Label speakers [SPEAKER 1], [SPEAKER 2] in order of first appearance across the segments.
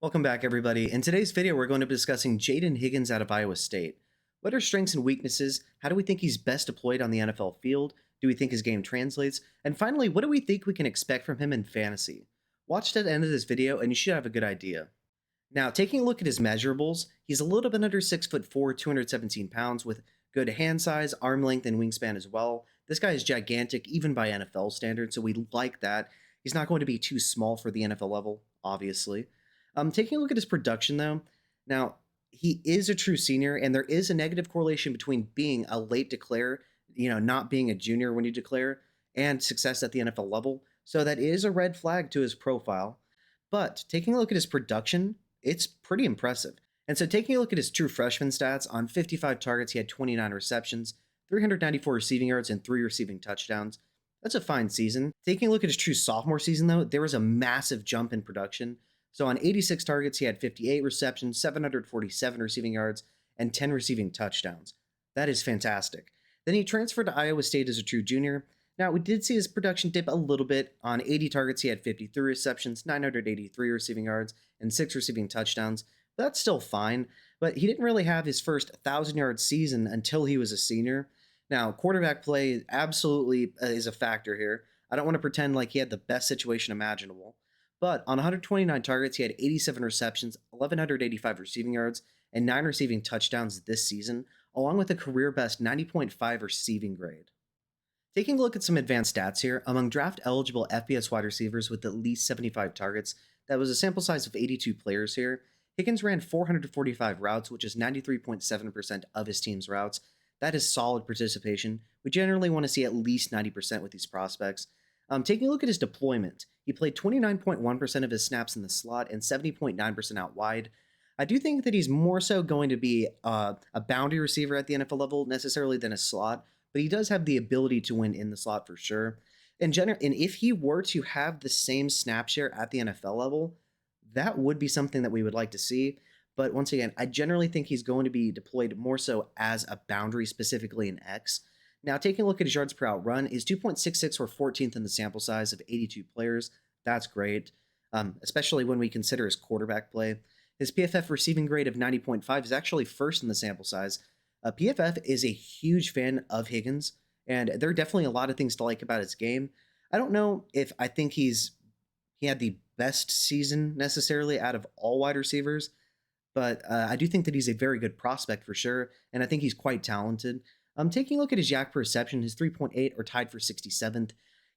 [SPEAKER 1] Welcome back, everybody. In today's video, we're going to be discussing Jayden Higgins out of Iowa State. What are strengths and weaknesses? How do we think he's best deployed on the NFL field? Do we think his game translates? And finally, what do we think we can expect from him in fantasy? Watch to the end of this video and you should have a good idea. Now, taking a look at his measurables, he's a little bit under 6'4", 217 pounds with good hand size, arm length, and wingspan as well. This guy is gigantic, even by NFL standards, so we like that. He's not going to be too small for the NFL level, obviously. Taking a look at his production, though, now he is a true senior, and there is a negative correlation between being a late declare, not being a junior when you declare, and success at the NFL level. So that is a red flag to his profile. But taking a look at his production, it's pretty impressive. And so taking a look at his true freshman stats, on 55 targets, he had 29 receptions, 394 receiving yards, and 3 receiving touchdowns. That's a fine season. Taking a look at his true sophomore season, though, there was a massive jump in production. So on 86 targets, he had 58 receptions, 747 receiving yards, and 10 receiving touchdowns. That is fantastic. Then he transferred to Iowa State as a true junior. Now, we did see his production dip a little bit. On 80 targets, he had 53 receptions, 983 receiving yards, and 6 receiving touchdowns. That's still fine, but he didn't really have his first 1,000-yard season until he was a senior. Now, quarterback play absolutely is a factor here. I don't want to pretend like he had the best situation imaginable. But on 129 targets, he had 87 receptions, 1,185 receiving yards, and 9 receiving touchdowns this season, along with a career best 90.5 receiving grade. Taking a look at some advanced stats here, among draft eligible FBS wide receivers with at least 75 targets, that was a sample size of 82 players here. Higgins ran 445 routes, which is 93.7% of his team's routes. That is solid participation. We generally want to see at least 90% with these prospects. Taking a look at his deployment, he played 29.1% of his snaps in the slot and 70.9% out wide. I do think that he's more so going to be a boundary receiver at the NFL level necessarily than a slot, but he does have the ability to win in the slot for sure. And if he were to have the same snap share at the NFL level, that would be something that we would like to see. But once again, I generally think he's going to be deployed more so as a boundary, specifically in X. Now, taking a look at his yards per out run, is 2.66 or 14th in the sample size of 82 players. That's great, especially when we consider his quarterback play. His PFF receiving grade of 90.5 is actually first in the sample size. PFF is a huge fan of Higgins, and there are definitely a lot of things to like about his game. I don't know if I think he had the best season necessarily out of all wide receivers, but I do think that he's a very good prospect for sure, and I think he's quite talented. Taking a look at his yak per reception, his 3.8 are tied for 67th.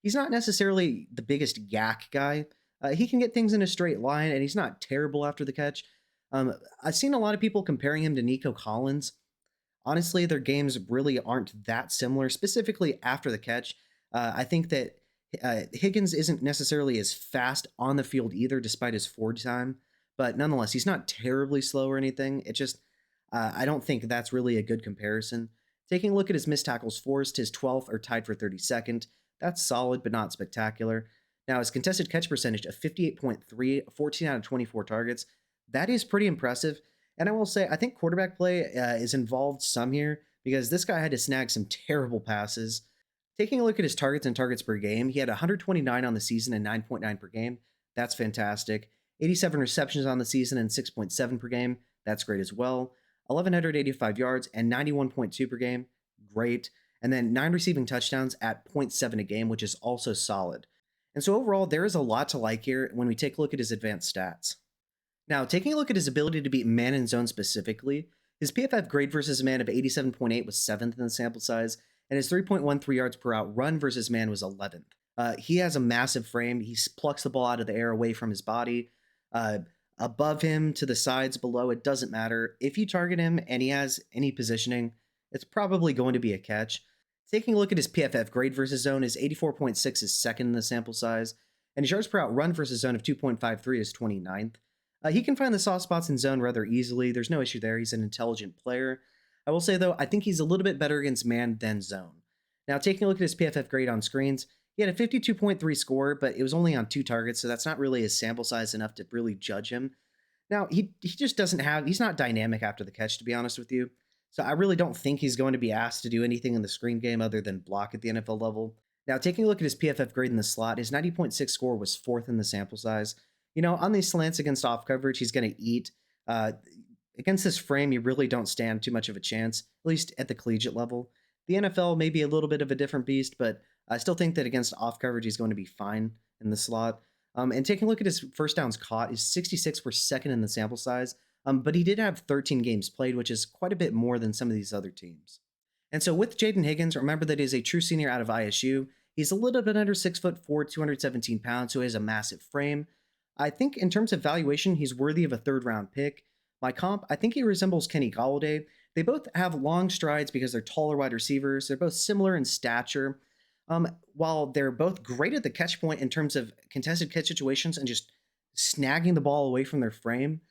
[SPEAKER 1] He's not necessarily the biggest yak guy. He can get things in a straight line, and he's not terrible after the catch. I've seen a lot of people comparing him to Nico Collins. Honestly, their games really aren't that similar, specifically after the catch. I think that Higgins isn't necessarily as fast on the field either, despite his forward time. But nonetheless, he's not terribly slow or anything. It just, I don't think that's really a good comparison. Taking a look at his missed tackles forced, his 12th are tied for 32nd. That's solid, but not spectacular. Now, his contested catch percentage of 58.3, 14 out of 24 targets, that is pretty impressive. And I will say, I think quarterback play is involved some here because this guy had to snag some terrible passes. Taking a look at his targets and targets per game, he had 129 on the season and 9.9 per game. That's fantastic. 87 receptions on the season and 6.7 per game. That's great as well. 1,185 yards and 91.2 per game. Great. And then 9 receiving touchdowns at 0.7 a game, which is also solid. And so overall, there is a lot to like here when we take a look at his advanced stats. Now, taking a look at his ability to beat man in zone specifically, his PFF grade versus man of 87.8 was 7th in the sample size, and his 3.13 yards per out run versus man was 11th. He has a massive frame. He plucks the ball out of the air away from his body. Above him, to the sides, below, it doesn't matter. If you target him and he has any positioning, it's probably going to be a catch. Taking a look at his PFF grade versus zone, his 84.6 is second in the sample size, and his yards per out run versus zone of 2.53 is 29th. He can find the soft spots in zone rather easily. There's no issue there. He's an intelligent player. I will say, though, I think he's a little bit better against man than zone. Now, taking a look at his PFF grade on screens, he had a 52.3 score, but it was only on 2 targets, so that's not really his sample size enough to really judge him. Now, he just doesn't have, he's not dynamic after the catch, to be honest with you. So I really don't think he's going to be asked to do anything in the screen game other than block at the NFL level. Now, taking a look at his PFF grade in the slot, his 90.6 score was 4th in the sample size. On these slants against off coverage, he's going to eat. Uh, Against this frame, you really don't stand too much of a chance, at least at the collegiate level. The NFL may be a little bit of a different beast, but I still think that against off coverage, he's going to be fine in the slot. And taking a look at his first downs caught, is 66 per second in the sample size, but he did have 13 games played, which is quite a bit more than some of these other teams. And so with Jayden Higgins, remember that he's a true senior out of ISU. He's a little bit under 6'4", 217 pounds, so he has a massive frame. I think in terms of valuation, he's worthy of a third round pick. My comp, I think he resembles Kenny Galladay. They both have long strides because they're taller wide receivers. They're both similar in stature. While they're both great at the catch point in terms of contested catch situations and just snagging the ball away from their frame,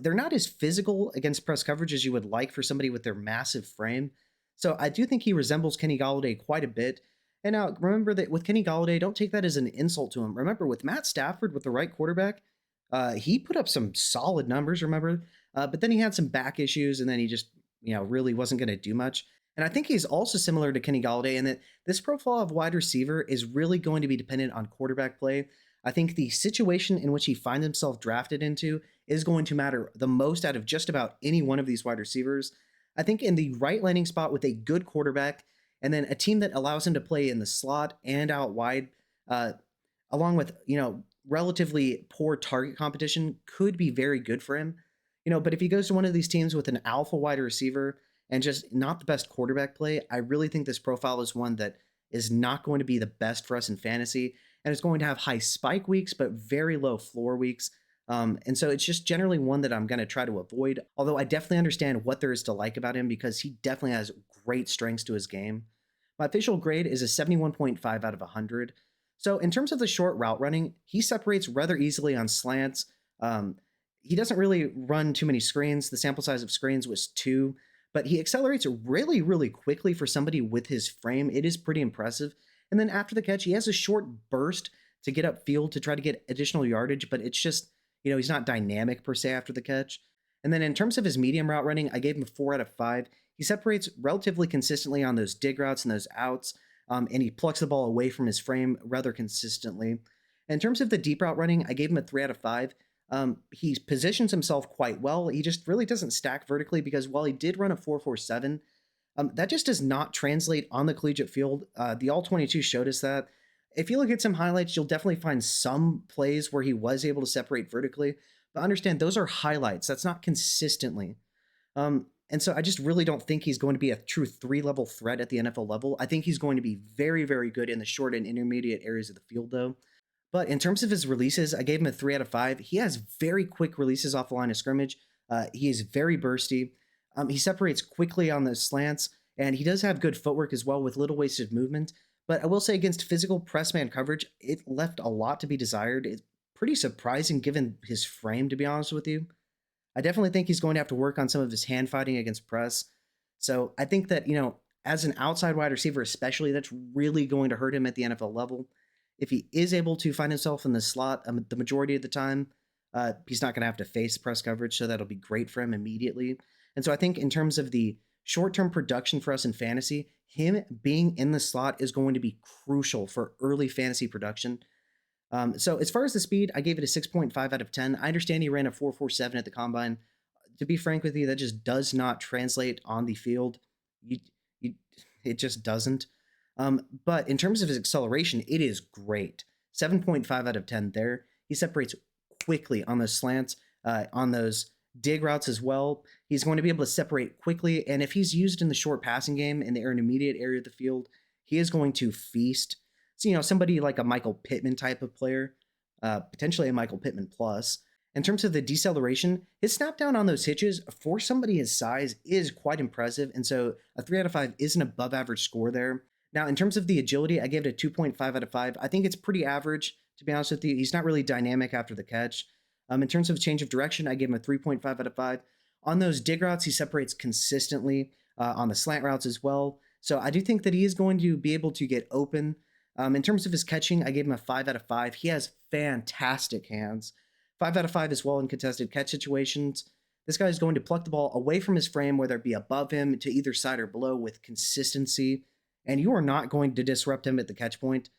[SPEAKER 1] they're not as physical against press coverage as you would like for somebody with their massive frame. So I do think he resembles Kenny Galladay quite a bit. And now remember that with Kenny Galladay, don't take that as an insult to him. Remember, with Matt Stafford, with the right quarterback, he put up some solid numbers, remember? But then he had some back issues, and then he just, really wasn't going to do much. And I think he's also similar to Kenny Galladay in that this profile of wide receiver is really going to be dependent on quarterback play. I think the situation in which he finds himself drafted into is going to matter the most out of just about any one of these wide receivers. I think in the right landing spot with a good quarterback, and then a team that allows him to play in the slot and out wide, uh, along with relatively poor target competition, could be very good for him. But if he goes to one of these teams with an alpha wide receiver and just not the best quarterback play, I really think this profile is one that is not going to be the best for us in fantasy, and it's going to have high spike weeks but very low floor weeks. And so it's just generally one that I'm going to try to avoid. Although I definitely understand what there is to like about him because he definitely has great strengths to his game. My official grade is a 71.5 out of 100. So in terms of the short route running, he separates rather easily on slants. He doesn't really run too many screens. The sample size of screens was 2, but he accelerates really, really quickly for somebody with his frame. It is pretty impressive. And then after the catch, he has a short burst to get upfield to try to get additional yardage, but it's just, he's not dynamic per se after the catch. And then in terms of his medium route running, I gave him a 4 out of 5. He separates relatively consistently on those dig routes and those outs, and he plucks the ball away from his frame rather consistently. In terms of the deep route running, I gave him a 3 out of 5. He positions himself quite well. He just really doesn't stack vertically because while he did run a 4.47, that just does not translate on the collegiate field. The All-22 showed us that. If you look at some highlights, you'll definitely find some plays where he was able to separate vertically, but understand those are highlights. That's not consistently. And so I just really don't think he's going to be a true 3-level threat at the NFL level. I think he's going to be very, very good in the short and intermediate areas of the field, though. But in terms of his releases, I gave him a 3 out of 5. He has very quick releases off the line of scrimmage. He is very bursty. He separates quickly on the slants, and he does have good footwork as well with little wasted movement. But I will say against physical press man coverage, it left a lot to be desired. It's pretty surprising given his frame, to be honest with you. I definitely think he's going to have to work on some of his hand fighting against press. So I think that, as an outside wide receiver especially, that's really going to hurt him at the NFL level. If he is able to find himself in the slot the majority of the time, he's not going to have to face press coverage, so that'll be great for him immediately. And so I think in terms of the short-term production for us in fantasy, him being in the slot is going to be crucial for early fantasy production. So as far as the speed, I gave it a 6.5 out of 10. I understand he ran a 4.47 at the combine. To be frank with you, that just does not translate on the field. It just doesn't. But in terms of his acceleration, it is great. 7.5 out of 10 there. He separates quickly on those slants, on those dig routes as well. He's going to be able to separate quickly, and if he's used in the short passing game in the intermediate area of the field, he is going to feast. So, somebody like a Michael Pittman type of player, potentially a Michael Pittman plus. In terms of the deceleration, his snap down on those hitches for somebody his size is quite impressive, and so a 3 out of 5 is an above average score there. Now, in terms of the agility, I gave it a 2.5 out of 5. I think it's pretty average, to be honest with you. He's not really dynamic after the catch. In terms of change of direction, I gave him a 3.5 out of 5. On those dig routes, he separates consistently on the slant routes as well. So I do think that he is going to be able to get open. In terms of his catching, I gave him a 5 out of 5. He has fantastic hands. 5 out of 5 as well in contested catch situations. This guy is going to pluck the ball away from his frame, whether it be above him, to either side or below, with consistency. And you are not going to disrupt him at the catch point.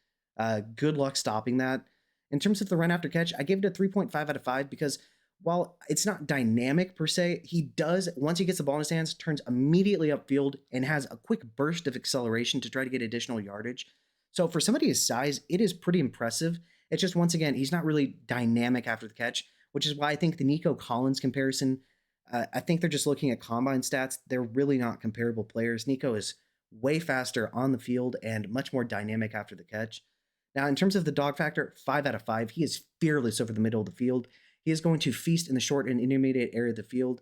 [SPEAKER 1] Good luck stopping that. In terms of the run after catch, I gave it a 3.5 out of 5 because while it's not dynamic per se, he does, once he gets the ball in his hands, turns immediately upfield and has a quick burst of acceleration to try to get additional yardage. So for somebody his size, it is pretty impressive. It's just, once again, he's not really dynamic after the catch, which is why I think the Nico Collins comparison, I think they're just looking at combine stats. They're really not comparable players. Nico is way faster on the field and much more dynamic after the catch. Now, in terms of the dog factor, 5 out of 5. He is fearless over the middle of the field. He is going to feast in the short and intermediate area of the field.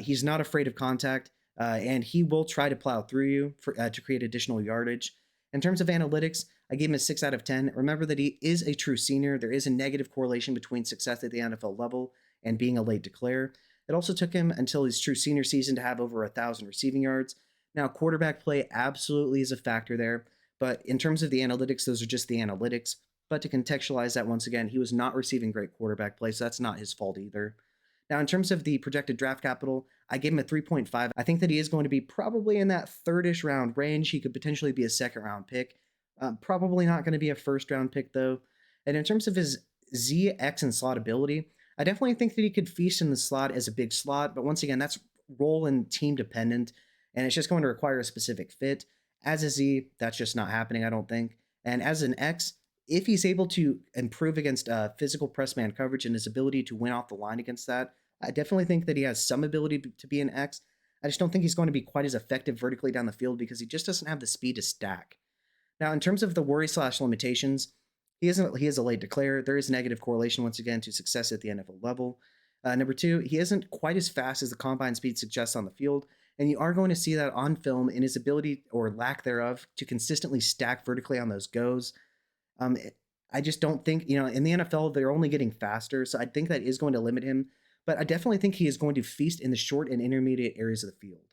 [SPEAKER 1] He's not afraid of contact, and he will try to plow through you to create additional yardage. In terms of analytics, I gave him a 6 out of 10. Remember that he is a true senior. There is a negative correlation between success at the NFL level and being a late declare. It also took him until his true senior season to have over 1,000 receiving yards. Now, quarterback play absolutely is a factor there, but in terms of the analytics, those are just the analytics. But to contextualize that once again, he was not receiving great quarterback play, so that's not his fault either. Now, in terms of the projected draft capital, I gave him a 3.5. I think that he is going to be probably in that third-ish round range. He could potentially be a second-round pick. Probably not going to be a first-round pick, though. And in terms of his Z, X, and slot ability, I definitely think that he could feast in the slot as a big slot, but once again, that's role and team dependent, and it's just going to require a specific fit. As a Z, that's just not happening, I don't think. And as an X, if he's able to improve against physical press man coverage and his ability to win off the line against that, I definitely think that he has some ability to be an X. I just don't think he's going to be quite as effective vertically down the field because he just doesn't have the speed to stack. Now, in terms of the worry slash limitations, he is a late declare. There is negative correlation once again to success at the NFL level. Number two, he isn't quite as fast as the combine speed suggests on the field, and you are going to see that on film in his ability or lack thereof to consistently stack vertically on those goes. Um, I just don't think, in the NFL, they're only getting faster. So I think that is going to limit him. But I definitely think he is going to feast in the short and intermediate areas of the field.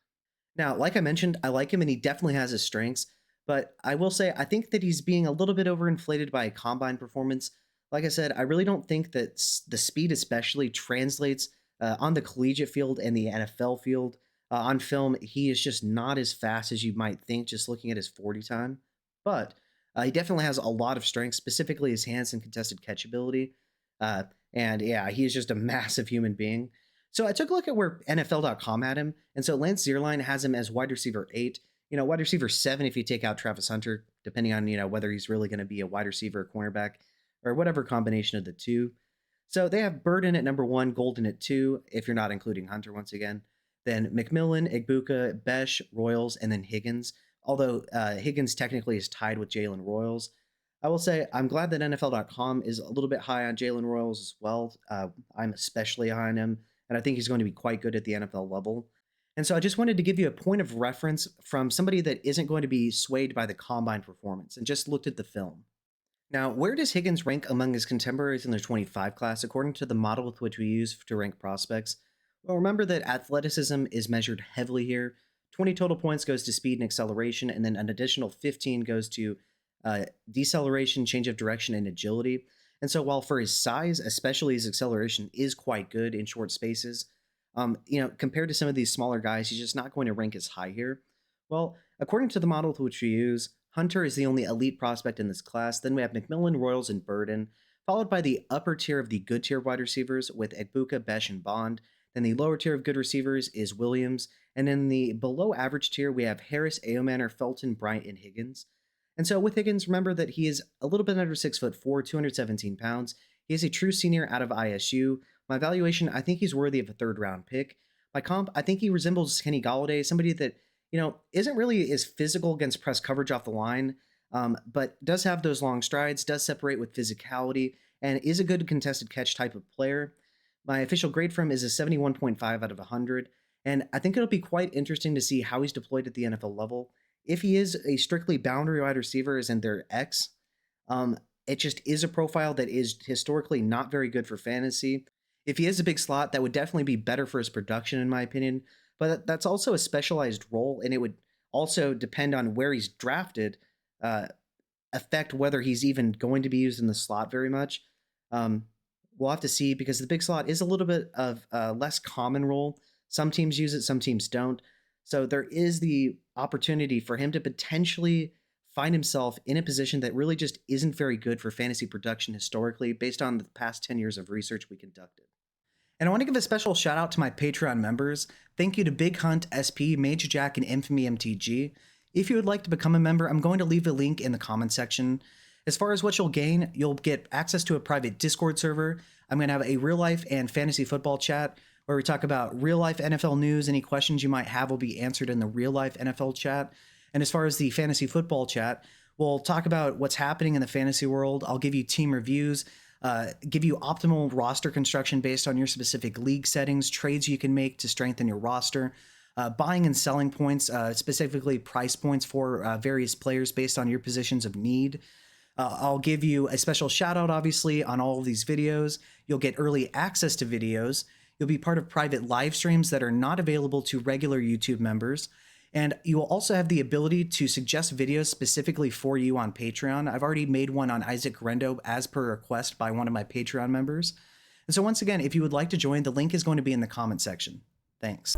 [SPEAKER 1] Now, like I mentioned, I like him and he definitely has his strengths. But I will say, I think that he's being a little bit overinflated by a combine performance. Like I said, I really don't think that the speed, especially, translates on the collegiate field and the NFL field. On film, he is just not as fast as you might think just looking at his 40 time. But he definitely has a lot of strengths, specifically his hands and contested catch ability. Uh, and yeah, he is just a massive human being. So I took a look at where NFL.com had him. And so Lance Zierlein has him as wide receiver 8, wide receiver 7 if you take out Travis Hunter, depending on, whether he's really going to be a wide receiver or cornerback or whatever combination of the two. So they have Burden at number 1, Golden at 2, if you're not including Hunter once again. Then McMillan, Egbuka, Besh, Royals, and then Higgins. Although Higgins technically is tied with Jalen Royals. I will say I'm glad that NFL.com is a little bit high on Jalen Royals as well. I'm especially high on him, and I think he's going to be quite good at the NFL level. And so I just wanted to give you a point of reference from somebody that isn't going to be swayed by the combine performance and just looked at the film. Now, where does Higgins rank among his contemporaries in the 25 class according to the model with which we use to rank prospects? Well, remember that athleticism is measured heavily here. 20 total points goes to speed and acceleration, and then an additional 15 goes to deceleration, change of direction, and agility. And so while for his size, especially his acceleration, is quite good in short spaces, compared to some of these smaller guys, he's just not going to rank as high here. Well, according to the model which we use, Hunter is the only elite prospect in this class. Then we have McMillan, Royals, and Burden, followed by the upper tier of the good tier wide receivers with Egbuka, Besh, and Bond. Then the lower tier of good receivers is Williams. And in the below average tier, we have Harris, Aomanor, Felton, Bryant, and Higgins. And so with Higgins, remember that he is a little bit under 6'4", 217 pounds. He is a true senior out of ISU. My valuation, I think he's worthy of a third-round pick. My comp, I think he resembles Kenny Golladay, somebody that, isn't really as physical against press coverage off the line, but does have those long strides, does separate with physicality, and is a good contested catch type of player. My official grade for him is a 71.5 out of 100, and I think it'll be quite interesting to see how he's deployed at the NFL level. If he is a strictly boundary wide receiver, as in their X, it just is a profile that is historically not very good for fantasy. If he is a big slot, that would definitely be better for his production, in my opinion, but that's also a specialized role, and it would also depend on where he's drafted, affect whether he's even going to be used in the slot very much. We'll have to see because the big slot is a little bit of a less common role. Some teams use it, some teams don't. So there is the opportunity for him to potentially find himself in a position that really just isn't very good for fantasy production historically, based on the past 10 years of research we conducted. And I want to give a special shout out to my Patreon members. Thank you to Big Hunt, SP, Major Jack, and Infamy MTG. If you would like to become a member, I'm going to leave a link in the comment section. As far as what you'll gain, you'll get access to a private Discord server. I'm going to have a real life and fantasy football chat where we talk about real life NFL news. Any questions you might have will be answered in the real life NFL chat. And as far as the fantasy football chat, we'll talk about what's happening in the fantasy world. I'll give you team reviews, give you optimal roster construction based on your specific league settings, trades you can make to strengthen your roster, buying and selling points, specifically price points for various players based on your positions of need. I'll give you a special shout out, obviously, on all of these videos. You'll get early access to videos. You'll be part of private live streams that are not available to regular YouTube members. And you will also have the ability to suggest videos specifically for you on Patreon. I've already made one on Isaac Rendo as per request by one of my Patreon members. And so once again, if you would like to join, the link is going to be in the comment section. Thanks.